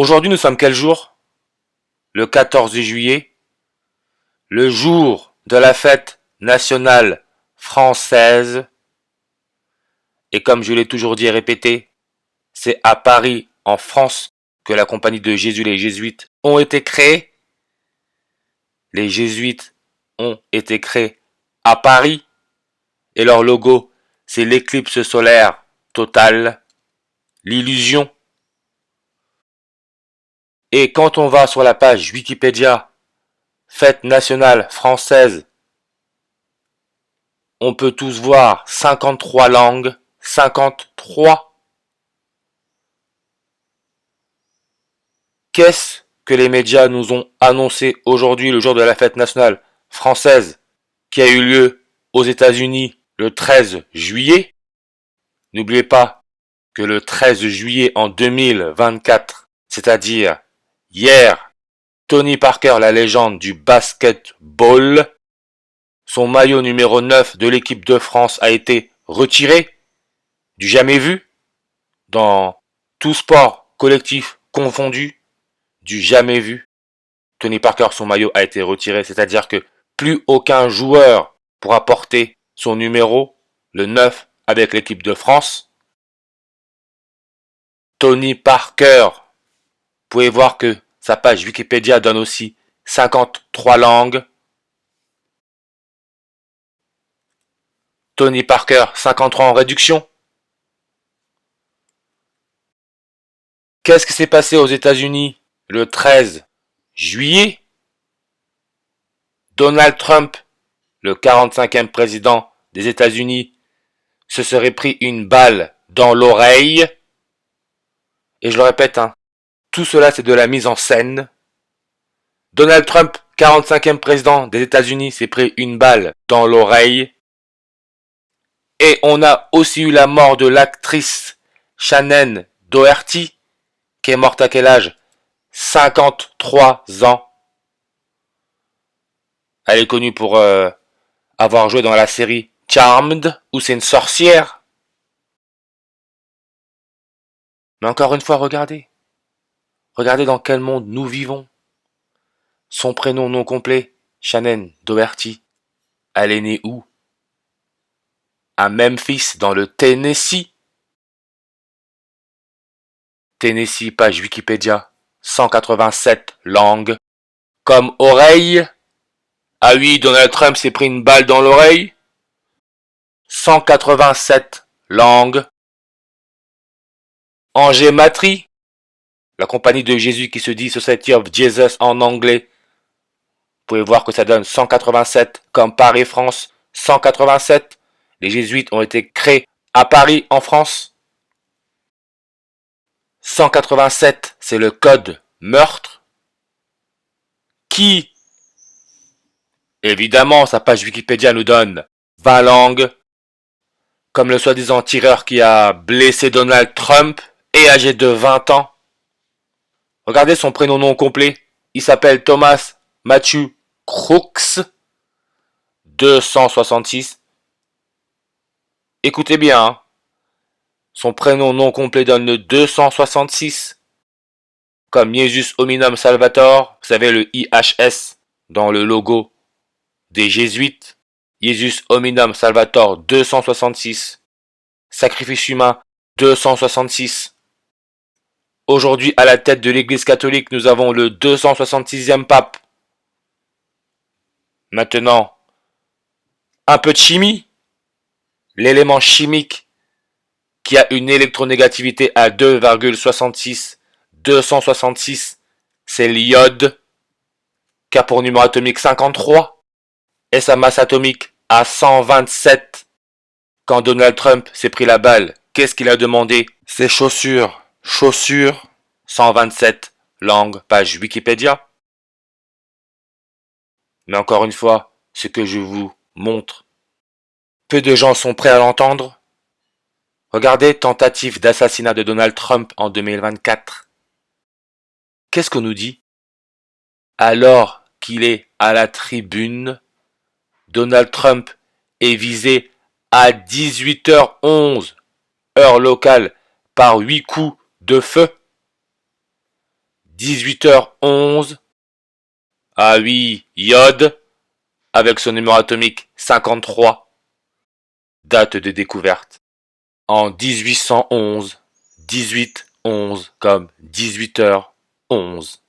Aujourd'hui, nous sommes quel jour? Le 14 juillet, le jour de la fête nationale française. Et comme je l'ai toujours dit et répété, c'est à Paris, en France, que la compagnie de Jésus, les Jésuites, ont été créés. Les Jésuites ont été créés à Paris. Et leur logo, c'est l'éclipse solaire totale, l'illusion. Et quand on va sur la page Wikipédia, fête nationale française, on peut tous voir 53 langues, 53. Qu'est-ce que les médias nous ont annoncé aujourd'hui, le jour de la fête nationale française, qui a eu lieu aux États-Unis le 13 juillet? N'oubliez pas que le 13 juillet en 2024, c'est-à-dire hier, Tony Parker, la légende du basketball, son maillot numéro 9 de l'équipe de France a été retiré, du jamais vu, dans tout sport collectif confondu, du jamais vu. Tony Parker, son maillot a été retiré, c'est-à-dire que plus aucun joueur pourra porter son numéro, le 9, avec l'équipe de France. Tony Parker, vous pouvez voir que sa page Wikipédia donne aussi 53 langues. Tony Parker, 53 en réduction. Qu'est-ce qui s'est passé aux États-Unis le 13 juillet? Donald Trump, le 45e président des États-Unis, se serait pris une balle dans l'oreille. Et je le répète, tout cela c'est de la mise en scène. Donald Trump, 45e président des États-Unis, s'est pris une balle dans l'oreille. Et on a aussi eu la mort de l'actrice Shannon Doherty, qui est morte à quel âge? 53 ans. Elle est connue pour avoir joué dans la série Charmed, où c'est une sorcière. Mais encore une fois, regardez. Regardez dans quel monde nous vivons. Son prénom non complet, Shannon Doherty. Elle est née où? À Memphis, dans le Tennessee. Tennessee, page Wikipédia, 187 langues. Comme oreille. Ah oui, Donald Trump s'est pris une balle dans l'oreille. 187 langues. Angématrie, la compagnie de Jésus qui se dit Society of Jesus en anglais. Vous pouvez voir que ça donne 187, comme Paris-France, 187. Les jésuites ont été créés à Paris, en France. 187, c'est le code meurtre. Qui, évidemment, sa page Wikipédia nous donne 20 langues. Comme le soi-disant tireur qui a blessé Donald Trump et âgé de 20 ans. Regardez son prénom non complet. Il s'appelle Thomas Matthew Crooks. 266. Écoutez bien. Son prénom non complet donne le 266. Comme Jesus Hominum Salvator. Vous savez le IHS dans le logo des Jésuites. Jesus Hominum Salvator 266. Sacrifice humain 266. Aujourd'hui, à la tête de l'Église catholique, nous avons le 266e pape. Maintenant, un peu de chimie. L'élément chimique qui a une électronégativité à 2,66, 266, c'est l'iode, qui a pour numéro atomique 53, et sa masse atomique à 127. Quand Donald Trump s'est pris la balle, qu'est-ce qu'il a demandé? Ses chaussures. Chaussures, 127 langues, page Wikipédia. Mais encore une fois, ce que je vous montre, peu de gens sont prêts à l'entendre. Regardez, tentative d'assassinat de Donald Trump en 2024. Qu'est-ce qu'on nous dit? Alors qu'il est à la tribune, Donald Trump est visé à 18h11, heure locale, par 8 coups de feu. 18h11. Ah oui, iode, avec son numéro atomique 53. Date de découverte. En 1811. 18-11 comme 18h11.